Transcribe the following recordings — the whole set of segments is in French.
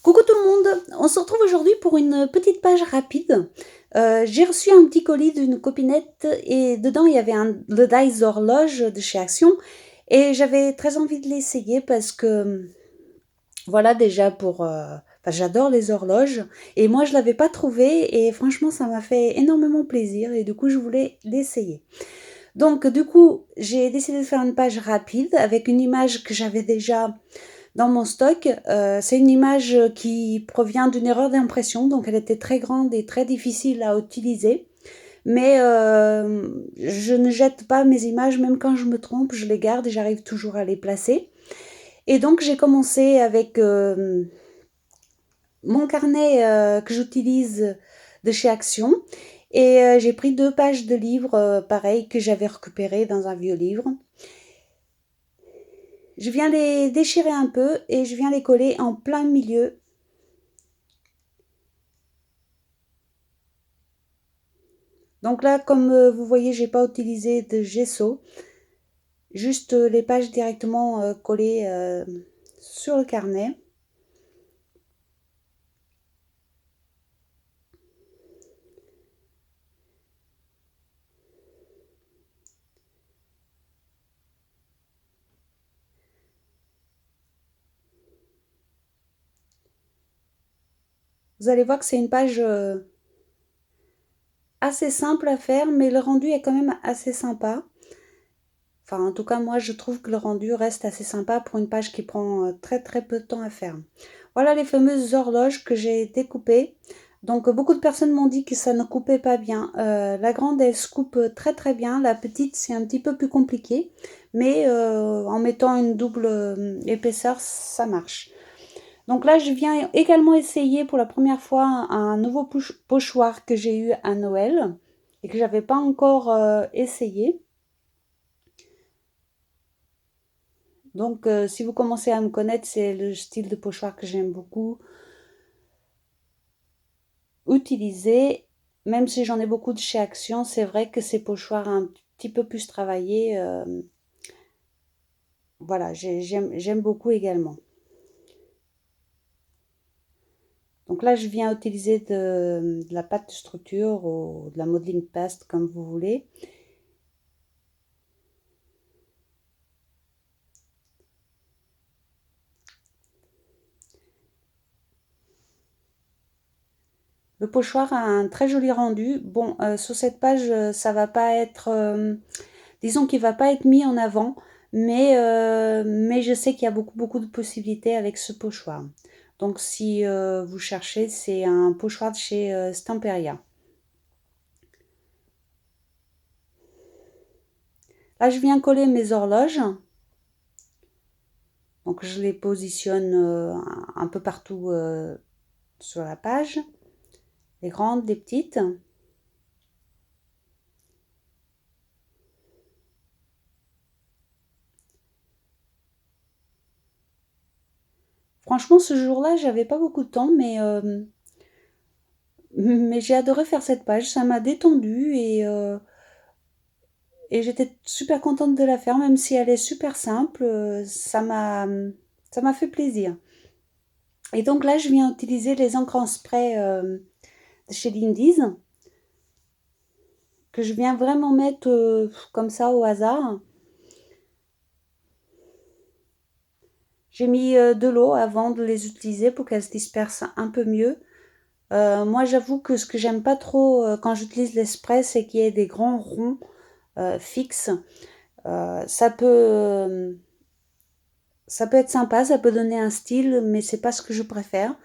Coucou tout le monde, on se retrouve aujourd'hui pour une petite page rapide. J'ai reçu un petit colis d'une copinette et dedans il y avait le dice horloge de chez Action et j'avais très envie de l'essayer parce que voilà déjà enfin, j'adore les horloges et moi je l'avais pas trouvé et franchement ça m'a fait énormément plaisir et du coup je voulais l'essayer. Donc du coup j'ai décidé de faire une page rapide avec une image que j'avais déjà dans mon stock. C'est une image qui provient d'une erreur d'impression, donc elle était très grande et très difficile à utiliser. Mais je ne jette pas mes images, même quand je me trompe, je les garde et j'arrive toujours à les placer. Et donc j'ai commencé avec mon carnet que j'utilise de chez Action. Et j'ai pris 2 pages de livres, pareil, que j'avais récupéré dans un vieux livre. Je viens les déchirer un peu et je viens les coller en plein milieu. Donc là, comme vous voyez, j'ai pas utilisé de gesso, juste les pages directement collées sur le carnet. Vous allez voir que c'est une page assez simple à faire, mais le rendu est quand même assez sympa. Enfin, en tout cas, moi, je trouve que le rendu reste assez sympa pour une page qui prend très très peu de temps à faire. Voilà les fameuses horloges que j'ai découpées. Donc, beaucoup de personnes m'ont dit que ça ne coupait pas bien. La grande, elle se coupe très très bien. La petite, c'est un petit peu plus compliqué. Mais en mettant une double épaisseur, ça marche. Donc là, je viens également essayer pour la première fois un nouveau pochoir que j'ai eu à Noël et que j'avais pas encore essayé. Donc, si vous commencez à me connaître, c'est le style de pochoir que j'aime beaucoup utiliser. Même si j'en ai beaucoup de chez Action, c'est vrai que ces pochoirs un petit peu plus travaillés, voilà, j'aime beaucoup également. Donc là, je viens utiliser de la pâte de structure ou de la modeling paste, comme vous voulez. Le pochoir a un très joli rendu. Bon, sur cette page, ça va pas être, disons qu'il va pas être mis en avant, mais je sais qu'il y a beaucoup, beaucoup de possibilités avec ce pochoir. Donc, si vous cherchez, c'est un pochoir de chez Stamperia. Là, je viens coller mes horloges. Donc, je les positionne un peu partout sur la page. Les grandes, les petites. Franchement, ce jour-là, j'avais pas beaucoup de temps, mais j'ai adoré faire cette page. Ça m'a détendue et j'étais super contente de la faire, même si elle est super simple. Ça m'a fait plaisir. Et donc là, je viens utiliser les encres en spray de chez Lindy's, que je viens vraiment mettre comme ça au hasard. J'ai mis de l'eau avant de les utiliser pour qu'elles se dispersent un peu mieux. Moi, j'avoue que ce que j'aime pas trop quand j'utilise les sprays, c'est qu'il y ait des grands ronds fixes. Ça peut, ça peut être sympa, ça peut donner un style, mais c'est pas ce que je préfère.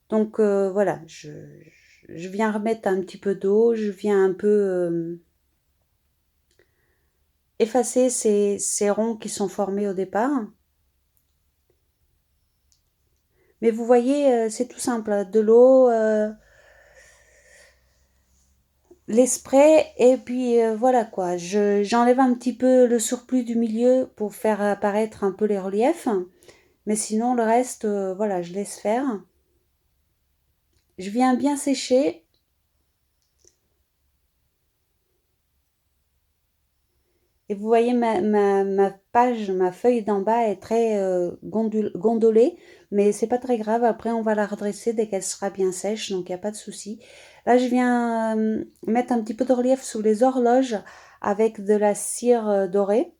Donc voilà, je viens remettre un petit peu d'eau, je viens un peu effacer ces ronds qui sont formés au départ. Mais vous voyez, c'est tout simple, de l'eau, les sprays, et puis voilà quoi. J'enlève un petit peu le surplus du milieu pour faire apparaître un peu les reliefs. Mais sinon, le reste, voilà, je laisse faire. Je viens bien sécher. Et vous voyez, ma page, ma feuille d'en bas est très gondolée. mais c'est pas très grave. Après, on va la redresser dès qu'elle sera bien sèche, donc il n'y a pas de souci. Là, je viens mettre un petit peu de relief sous les horloges avec de la cire dorée.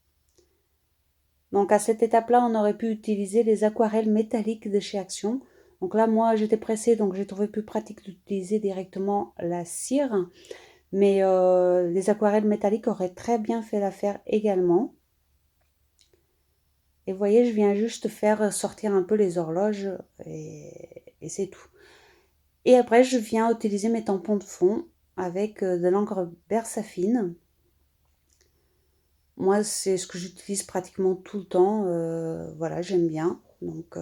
Donc à cette étape-là, on aurait pu utiliser les aquarelles métalliques de chez Action. Donc là, moi, j'étais pressée, donc j'ai trouvé plus pratique d'utiliser directement la cire. Mais les aquarelles métalliques auraient très bien fait l'affaire également. Et vous voyez, je viens juste faire sortir un peu les horloges et c'est tout. Et après, je viens utiliser mes tampons de fond avec de l'encre Bersafine. Moi, c'est ce que j'utilise pratiquement tout le temps. Voilà, j'aime bien. Donc,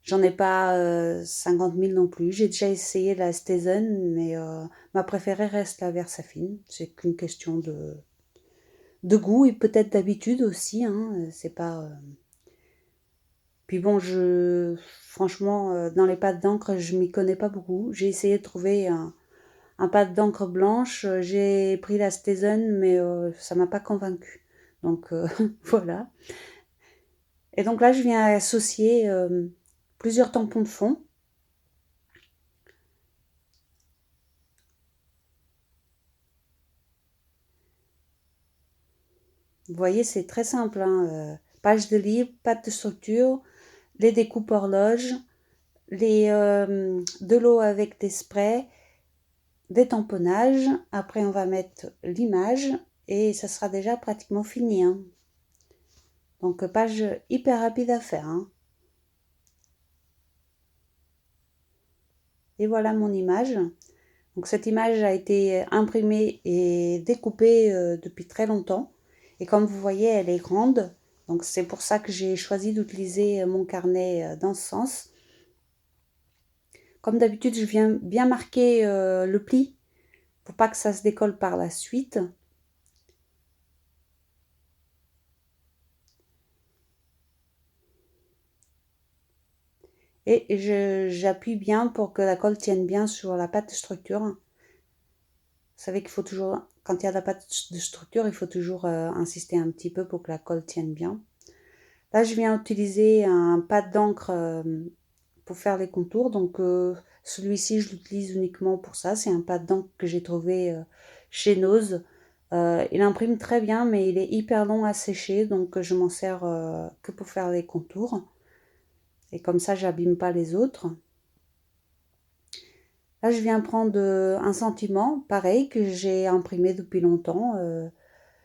j'en ai pas 50 000 non plus. J'ai déjà essayé la Stesen, mais ma préférée reste la Versafine. C'est qu'une question de goût et peut-être d'habitude aussi. Hein. C'est pas. Puis bon, franchement, dans les pâtes d'encre, je m'y connais pas beaucoup. J'ai essayé de trouver un pâte d'encre blanche. J'ai pris la Stesen, mais ça m'a pas convaincue. Donc voilà. Et donc là, je viens associer plusieurs tampons de fond. Vous voyez, c'est très simple. Hein. Page de livre, pâte de structure, les découpes horloges, de l'eau avec des sprays, des tamponnages. Après, on va mettre l'image et ça sera déjà pratiquement fini. Hein. Donc, page hyper rapide à faire. Hein. Et voilà mon image. Donc, cette image a été imprimée et découpée depuis très longtemps. Et comme vous voyez, elle est grande. Donc, c'est pour ça que j'ai choisi d'utiliser mon carnet dans ce sens. Comme d'habitude, je viens bien marquer le pli pour pas que ça se décolle par la suite. Et j'appuie bien pour que la colle tienne bien sur la pâte de structure. Vous savez qu'il faut toujours, quand il y a de la pâte de structure, il faut toujours insister un petit peu pour que la colle tienne bien. Là, je viens utiliser un pâte d'encre pour faire les contours. Donc, celui-ci, je l'utilise uniquement pour ça. C'est un pâte d'encre que j'ai trouvé chez Nose. Il imprime très bien, mais il est hyper long à sécher. Donc, je m'en sers que pour faire les contours. Et comme ça, j'abîme pas les autres. Là, je viens prendre un sentiment, pareil, que j'ai imprimé depuis longtemps.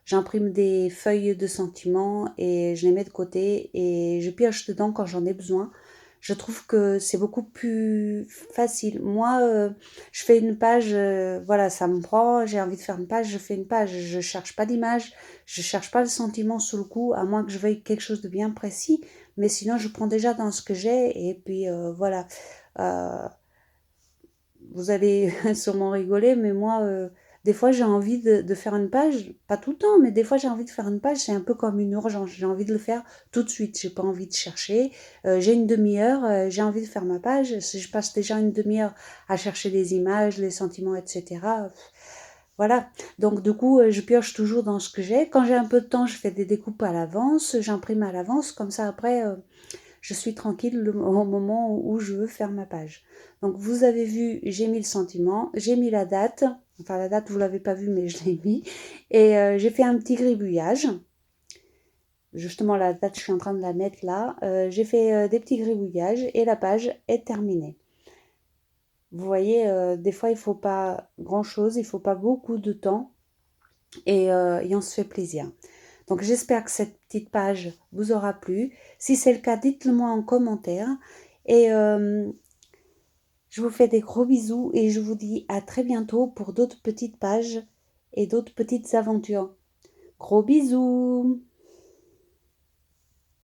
J'imprime des feuilles de sentiments et je les mets de côté et je pioche dedans quand j'en ai besoin. Je trouve que c'est beaucoup plus facile. Moi, je fais une page, voilà, ça me prend, j'ai envie de faire une page, je fais une page. Je cherche pas d'image, je cherche pas le sentiment sur le coup, à moins que je veuille quelque chose de bien précis. Mais sinon, je prends déjà dans ce que j'ai et puis voilà. Euh, Vous allez sûrement rigoler, mais moi, des fois, j'ai envie de faire une page, pas tout le temps, mais des fois, j'ai envie de faire une page, c'est un peu comme une urgence. J'ai envie de le faire tout de suite, j'ai pas envie de chercher. J'ai une demi-heure, j'ai envie de faire ma page. Si je passe déjà une demi-heure à chercher les images, les sentiments, etc. Voilà. Donc, du coup, je pioche toujours dans ce que j'ai. Quand j'ai un peu de temps, je fais des découpes à l'avance, j'imprime à l'avance, comme ça, après, je suis tranquille au moment où je veux faire ma page. Donc vous avez vu, j'ai mis le sentiment, j'ai mis la date, enfin la date vous l'avez pas vue mais je l'ai mis, et j'ai fait un petit gribouillage. Justement la date je suis en train de la mettre là. J'ai fait des petits gribouillages et la page est terminée. Vous voyez, des fois il faut pas grand chose, il faut pas beaucoup de temps et on se fait plaisir. Donc j'espère que cette petite page vous aura plu. Si c'est le cas, dites-le moi en commentaire. Et je vous fais des gros bisous et je vous dis à très bientôt pour d'autres petites pages et d'autres petites aventures. Gros bisous!